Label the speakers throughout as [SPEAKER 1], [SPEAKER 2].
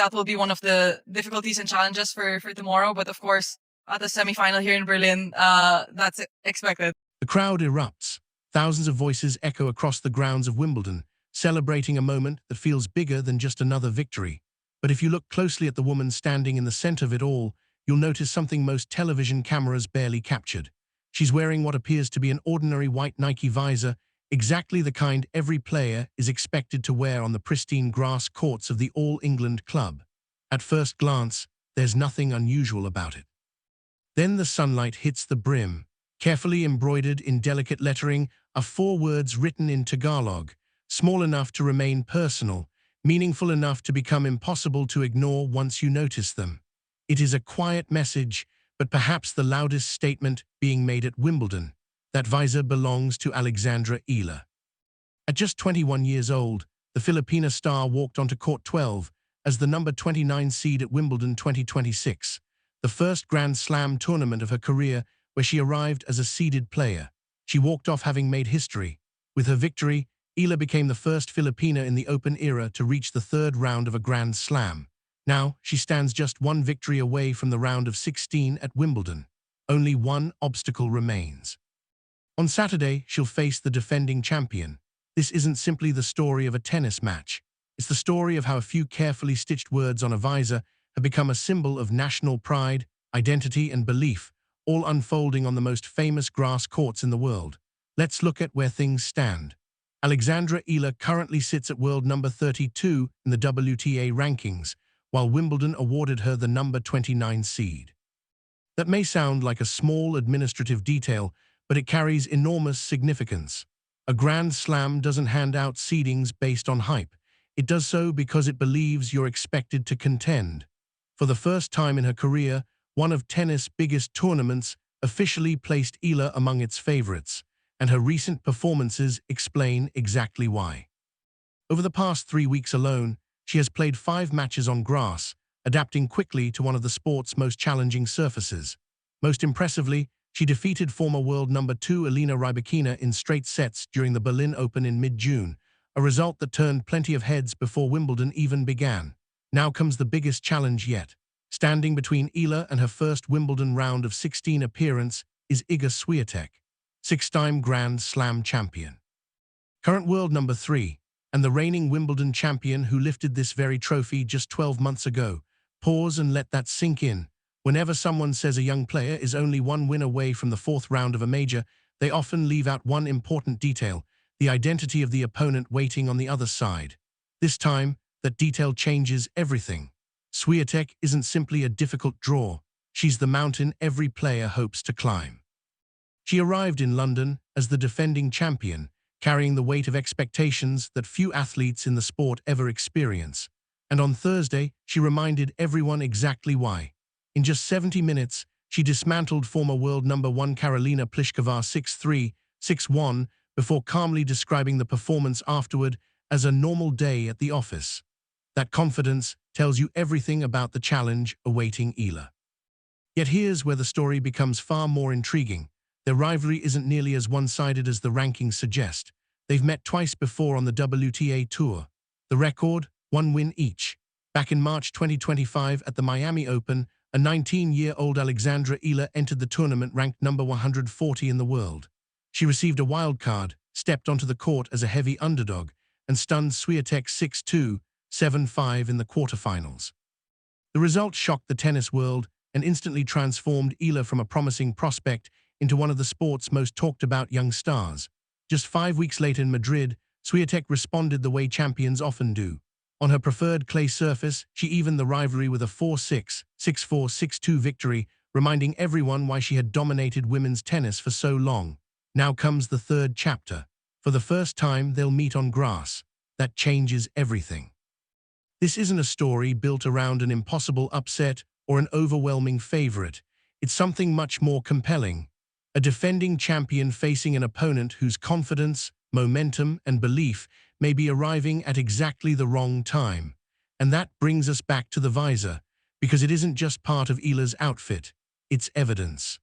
[SPEAKER 1] that will be one of the difficulties and challenges for tomorrow. But of course, at the semifinal here in Berlin, that's expected.
[SPEAKER 2] The crowd erupts. Thousands of voices echo across the grounds of Wimbledon, celebrating a moment that feels bigger than just another victory. But if you look closely at the woman standing in the center of it all, you'll notice something most television cameras barely captured. She's wearing what appears to be an ordinary white Nike visor, exactly the kind every player is expected to wear on the pristine grass courts of the All England club. At first glance, there's nothing unusual about it. Then the sunlight hits the brim. Carefully embroidered in delicate lettering are 4 words written in Tagalog, small enough to remain personal, meaningful enough to become impossible to ignore once you notice them. It is a quiet message, but perhaps the loudest statement being made at Wimbledon. That visor belongs to Alexandra Eala. At just 21 years old, the Filipina star walked onto court 12 as the number 29 seed at Wimbledon 2026, the first Grand Slam tournament of her career where she arrived as a seeded player. She walked off having made history. With her victory, Eala became the first Filipina in the Open era to reach the 3rd round of a Grand Slam. Now, she stands just 1 victory away from the round of 16 at Wimbledon. Only one obstacle remains. On Saturday, she'll face the defending champion. This isn't simply the story of a tennis match. It's the story of how a few carefully stitched words on a visor have become a symbol of national pride, identity, and belief, all unfolding on the most famous grass courts in the world. Let's look at where things stand. Alexandra Eala currently sits at world number 32 in the WTA rankings, while Wimbledon awarded her the number 29 seed. That may sound like a small administrative detail, but it carries enormous significance. A Grand Slam doesn't hand out seedings based on hype. It does so because it believes you're expected to contend. For the first time in her career, one of tennis' biggest tournaments officially placed Eala among its favorites, and her recent performances explain exactly why. Over the past 3 weeks alone, she has played 5 matches on grass, adapting quickly to one of the sport's most challenging surfaces. Most impressively, she defeated former world number 2 Elena Rybakina in straight sets during the Berlin Open in mid-June, a result that turned plenty of heads before Wimbledon even began. Now comes the biggest challenge yet. Standing between Eala and her first Wimbledon round of 16 appearance is Iga Swiatek, 6-time Grand Slam champion. Current world number 3, and the reigning Wimbledon champion who lifted this very trophy just 12 months ago. Pause and let that sink in. Whenever someone says a young player is only 1 win away from the 4th round of a major, they often leave out one important detail: the identity of the opponent waiting on the other side. This time, that detail changes everything. Swiatek isn't simply a difficult draw. She's the mountain every player hopes to climb. She arrived in London as the defending champion, carrying the weight of expectations that few athletes in the sport ever experience. And on Thursday, she reminded everyone exactly why. In just 70 minutes, she dismantled former world number 1 Karolina Pliskova 6-3, 6-1, before calmly describing the performance afterward as a normal day at the office. That confidence tells you everything about the challenge awaiting Eala. Yet here's where the story becomes far more intriguing. Their rivalry isn't nearly as one-sided as the rankings suggest. They've met twice before on the WTA Tour. The record, 1 win each. Back in March 2025 at the Miami Open, a 19-year-old Alexandra Eala entered the tournament ranked number 140 in the world. She received a wild card, stepped onto the court as a heavy underdog, and stunned Swiatek 6-2, 7-5 in the quarterfinals. The result shocked the tennis world and instantly transformed Eala from a promising prospect into one of the sport's most talked-about young stars. Just 5 weeks later in Madrid, Swiatek responded the way champions often do. On her preferred clay surface, she evened the rivalry with a 4-6, 6-4, 6-2 victory, reminding everyone why she had dominated women's tennis for so long. Now comes the 3rd chapter. For the first time, they'll meet on grass. That changes everything. This isn't a story built around an impossible upset or an overwhelming favorite. It's something much more compelling. A defending champion facing an opponent whose confidence, momentum, and belief may be arriving at exactly the wrong time. And that brings us back to the visor, because it isn't just part of Eala's outfit, it's evidence.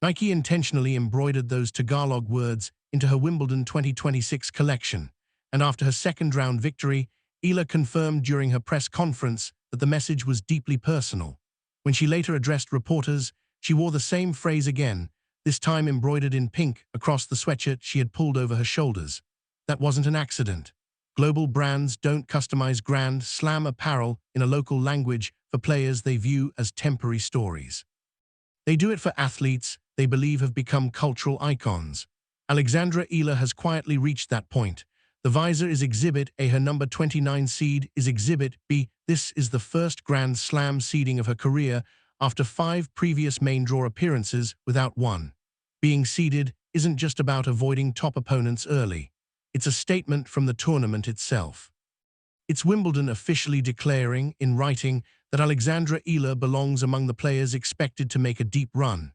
[SPEAKER 2] Nike intentionally embroidered those Tagalog words into her Wimbledon 2026 collection, and after her second-round victory, Eala confirmed during her press conference but the message was deeply personal. When she later addressed reporters, she wore the same phrase again, this time embroidered in pink across the sweatshirt she had pulled over her shoulders. That wasn't an accident. Global brands don't customize Grand Slam apparel in a local language for players they view as temporary stories. They do it for athletes they believe have become cultural icons. Alexandra Eala has quietly reached that point. The visor is Exhibit A. Her number 29 seed is Exhibit B. This is the first Grand Slam seeding of her career after 5 previous main draw appearances without one. Being seeded isn't just about avoiding top opponents early. It's a statement from the tournament itself. It's Wimbledon officially declaring, in writing, that Alexandra Eala belongs among the players expected to make a deep run.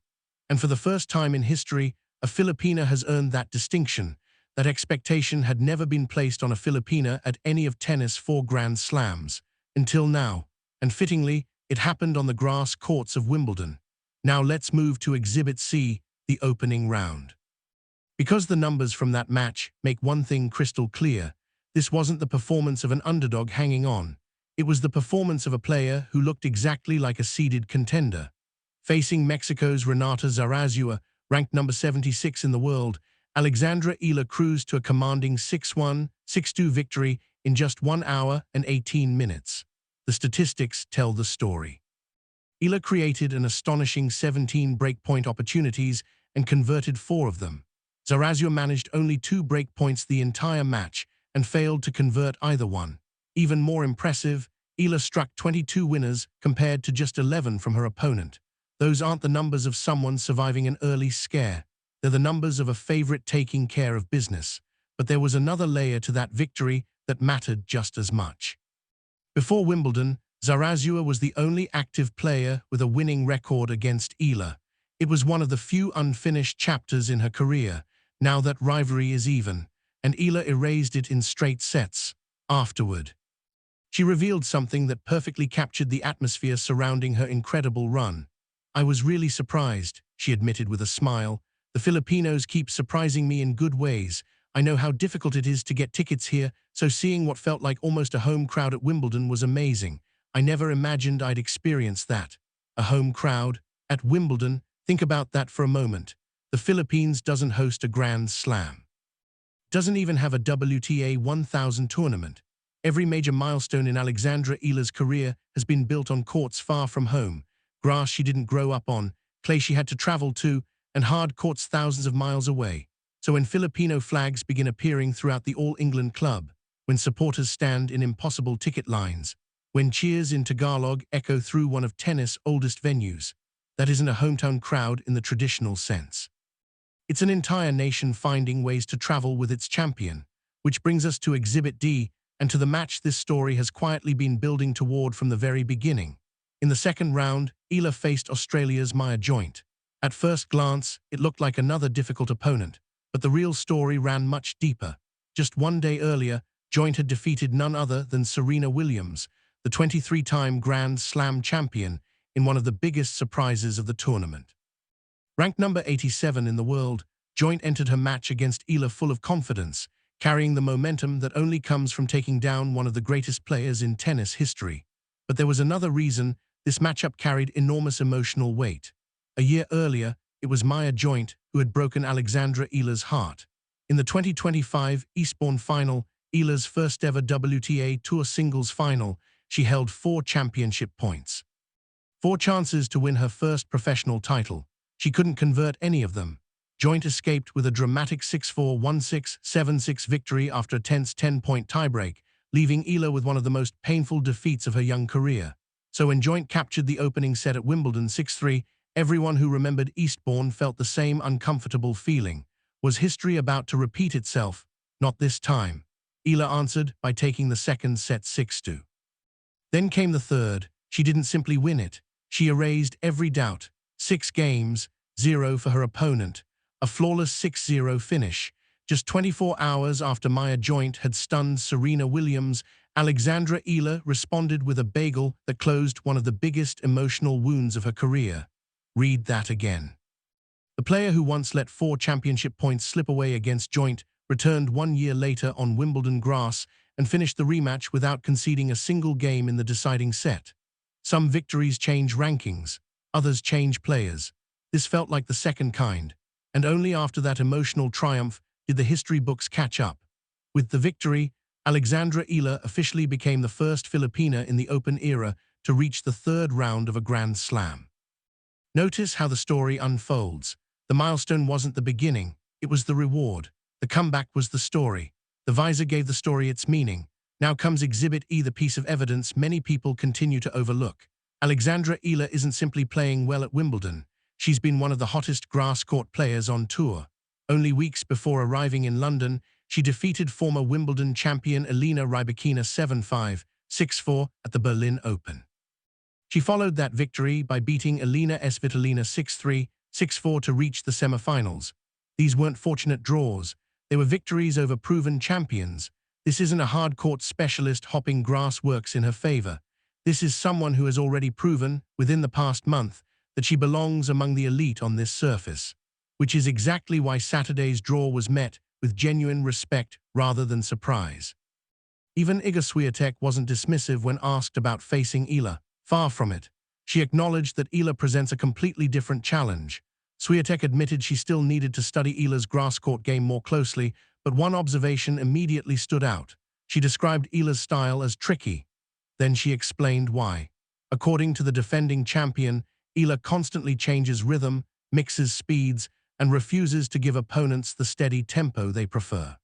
[SPEAKER 2] And for the first time in history, a Filipina has earned that distinction. That expectation had never been placed on a Filipina at any of tennis' 4 Grand Slams, until now, and fittingly, it happened on the grass courts of Wimbledon. Now let's move to Exhibit C, the opening round. Because the numbers from that match make one thing crystal clear, this wasn't the performance of an underdog hanging on. It was the performance of a player who looked exactly like a seeded contender. Facing Mexico's Renata Zarazua, ranked number 76 in the world, Alexandra Eala cruised to a commanding 6-1, 6-2 victory in just 1 hour and 18 minutes. The statistics tell the story. Eala created an astonishing 17 breakpoint opportunities and converted 4 of them. Zarazua managed only 2 breakpoints the entire match and failed to convert either one. Even more impressive, Eala struck 22 winners compared to just 11 from her opponent. Those aren't the numbers of someone surviving an early scare. They're the numbers of a favorite taking care of business. But there was another layer to that victory that mattered just as much. Before Wimbledon, Zarazua was the only active player with a winning record against Eala. It was one of the few unfinished chapters in her career, now that rivalry is even, and Eala erased it in straight sets. Afterward, she revealed something that perfectly captured the atmosphere surrounding her incredible run. "I was really surprised," she admitted with a smile. "The Filipinos keep surprising me in good ways. I know how difficult it is to get tickets here, so seeing what felt like almost a home crowd at Wimbledon was amazing. I never imagined I'd experience that. A home crowd at Wimbledon? Think about that for a moment. The Philippines doesn't host a Grand Slam. Doesn't even have a WTA 1000 tournament. Every major milestone in Alexandra Eala's career has been built on courts far from home. Grass she didn't grow up on, clay she had to travel to, and hard courts thousands of miles away. So when Filipino flags begin appearing throughout the All England Club, when supporters stand in impossible ticket lines, when cheers in Tagalog echo through one of tennis' oldest venues, that isn't a hometown crowd in the traditional sense. It's an entire nation finding ways to travel with its champion, which brings us to Exhibit D, and to the match this story has quietly been building toward from the very beginning. In the second round, Eala faced Australia's Maya Joint. At first glance, it looked like another difficult opponent, but the real story ran much deeper. Just one day earlier, Joint had defeated none other than Serena Williams, the 23-time Grand Slam champion, in one of the biggest surprises of the tournament. Ranked number 87 in the world, Joint entered her match against Eala full of confidence, carrying the momentum that only comes from taking down one of the greatest players in tennis history. But there was another reason this matchup carried enormous emotional weight. A year earlier, it was Maya Joint who had broken Alexandra Eala's heart. In the 2025 Eastbourne final, Eala's first-ever WTA Tour singles final, she held 4 championship points. 4 chances to win her first professional title. She couldn't convert any of them. Joint escaped with a dramatic 6-4, 1-6, 7-6 victory after a tense 10-point tiebreak, leaving Eala with one of the most painful defeats of her young career. So when Joint captured the opening set at Wimbledon 6-3, everyone who remembered Eastbourne felt the same uncomfortable feeling. Was history about to repeat itself? Not this time. Eala answered by taking the second set 6-2. Then came the third. She didn't simply win it. She erased every doubt. 6 games, 0 for her opponent. A flawless 6-0 finish. Just 24 hours after Maya Joint had stunned Serena Williams, Alexandra Eala responded with a bagel that closed one of the biggest emotional wounds of her career. Read that again. The player who once let 4 championship points slip away against Joint returned 1 year later on Wimbledon grass and finished the rematch without conceding a single game in the deciding set. Some victories change rankings, others change players. This felt like the second kind, and only after that emotional triumph did the history books catch up. With the victory, Alexandra Eala officially became the first Filipina in the Open era to reach the third round of a Grand Slam. Notice how the story unfolds. The milestone wasn't the beginning, it was the reward. The comeback was the story. The visor gave the story its meaning. Now comes Exhibit E, the piece of evidence many people continue to overlook. Alexandra Eala isn't simply playing well at Wimbledon. She's been one of the hottest grass court players on tour. Only weeks before arriving in London, she defeated former Wimbledon champion Elena Rybakina 7-5, 6-4 at the Berlin Open. She followed that victory by beating Elena Svitolina 6-3, 6-4 to reach the semifinals. These weren't fortunate draws. They were victories over proven champions. This isn't a hard court specialist hopping grass works in her favor. This is someone who has already proven, within the past month, that she belongs among the elite on this surface, which is exactly why Saturday's draw was met with genuine respect rather than surprise. Even Iga Swiatek wasn't dismissive when asked about facing Eala. Far from it. She acknowledged that Eala presents a completely different challenge. Swiatek admitted she still needed to study Eala's grass court game more closely, but one observation immediately stood out. She described Eala's style as tricky. Then she explained why. According to the defending champion, Eala constantly changes rhythm, mixes speeds, and refuses to give opponents the steady tempo they prefer.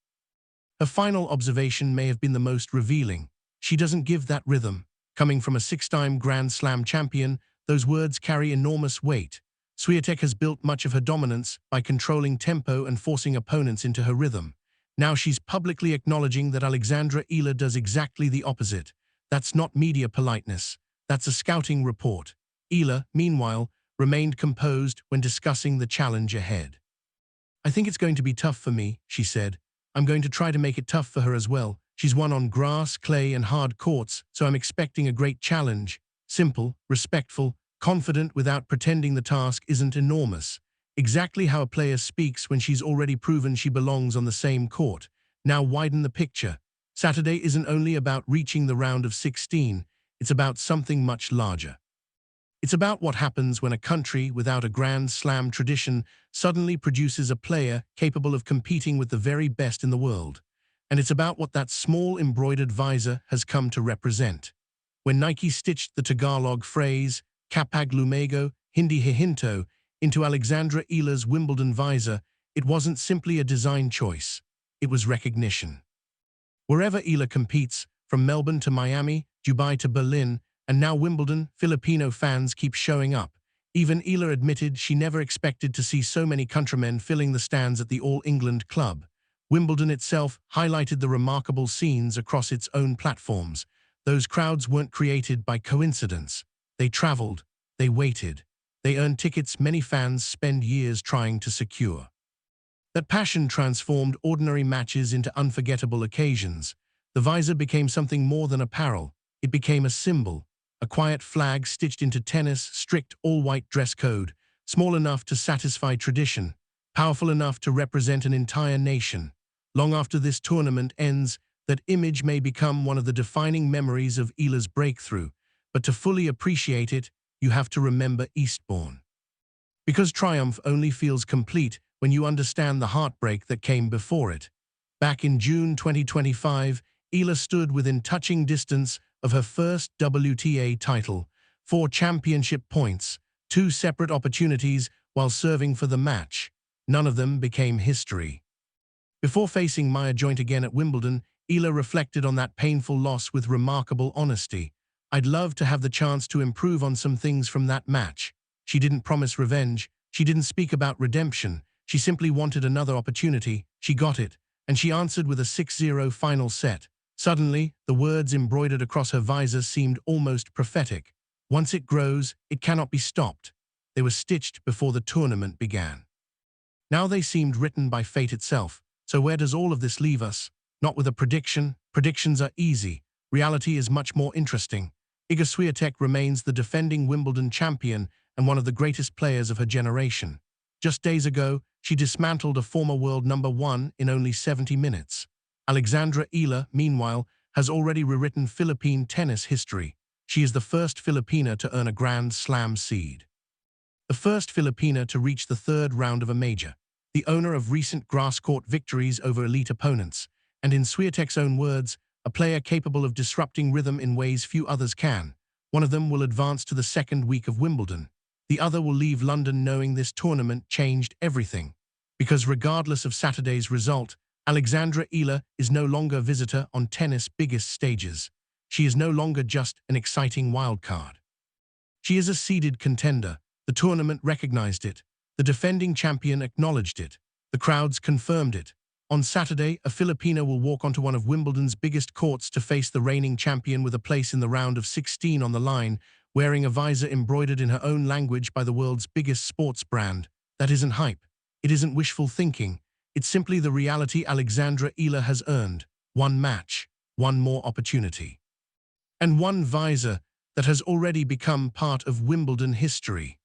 [SPEAKER 2] Her final observation may have been the most revealing. She doesn't give that rhythm. Coming from a six-time Grand Slam champion, those words carry enormous weight. Swiatek has built much of her dominance by controlling tempo and forcing opponents into her rhythm. Now she's publicly acknowledging that Alexandra Eala does exactly the opposite. That's not media politeness. That's a scouting report. Eala, meanwhile, remained composed when discussing the challenge ahead. "I think it's going to be tough for me," she said. "I'm going to try to make it tough for her as well. She's won on grass, clay, and hard courts, so I'm expecting a great challenge. Simple, respectful, confident without pretending the task isn't enormous. Exactly how a player speaks when she's already proven she belongs on the same court. Now widen the picture. Saturday isn't only about reaching the round of 16, it's about something much larger. It's about what happens when a country without a Grand Slam tradition suddenly produces a player capable of competing with the very best in the world. And it's about what that small embroidered visor has come to represent. When Nike stitched the Tagalog phrase, Kapag Lumago, Hindi Hihinto, into Alexandra Eala's Wimbledon visor, it wasn't simply a design choice. It was recognition. Wherever Eala competes, from Melbourne to Miami, Dubai to Berlin, and now Wimbledon, Filipino fans keep showing up. Even Eala admitted she never expected to see so many countrymen filling the stands at the All England club. Wimbledon itself highlighted the remarkable scenes across its own platforms. Those crowds weren't created by coincidence. They traveled, they waited, they earned tickets many fans spend years trying to secure. That passion transformed ordinary matches into unforgettable occasions. The visor became something more than apparel. It became a symbol, a quiet flag stitched into tennis' strict all-white dress code, small enough to satisfy tradition, powerful enough to represent an entire nation. Long after this tournament ends, that image may become one of the defining memories of Eala's breakthrough, but to fully appreciate it, you have to remember Eastbourne. Because triumph only feels complete when you understand the heartbreak that came before it. Back in June 2025, Eala stood within touching distance of her first WTA title, 4 championship points, 2 separate opportunities while serving for the match. None of them became history. Before facing Maya Joint again at Wimbledon, Eala reflected on that painful loss with remarkable honesty. "I'd love to have the chance to improve on some things from that match." She didn't promise revenge. She didn't speak about redemption. She simply wanted another opportunity. She got it, and she answered with a 6-0 final set. Suddenly, the words embroidered across her visor seemed almost prophetic. Once it grows, it cannot be stopped. They were stitched before the tournament began. Now they seemed written by fate itself. So where does all of this leave us? Not with a prediction. Predictions are easy. Reality is much more interesting. Iga Swiatek remains the defending Wimbledon champion and one of the greatest players of her generation. Just days ago, she dismantled a former world #1 in only 70 minutes. Alexandra Eala, meanwhile, has already rewritten Philippine tennis history. She is the first Filipina to earn a Grand Slam seed. The first Filipina to reach the third round of a major. The owner of recent grasscourt victories over elite opponents. And in Swiatek's own words, a player capable of disrupting rhythm in ways few others can. One of them will advance to the second week of Wimbledon. The other will leave London knowing this tournament changed everything. Because regardless of Saturday's result, Alexandra Eala is no longer a visitor on tennis' biggest stages. She is no longer just an exciting wildcard. She is a seeded contender. The tournament recognized it. The defending champion acknowledged it. The crowds confirmed it. On Saturday, a Filipina will walk onto one of Wimbledon's biggest courts to face the reigning champion with a place in the round of 16 on the line, wearing a visor embroidered in her own language by the world's biggest sports brand. That isn't hype. It isn't wishful thinking. It's simply the reality Alexandra Eala has earned. One match, one more opportunity. And one visor that has already become part of Wimbledon history.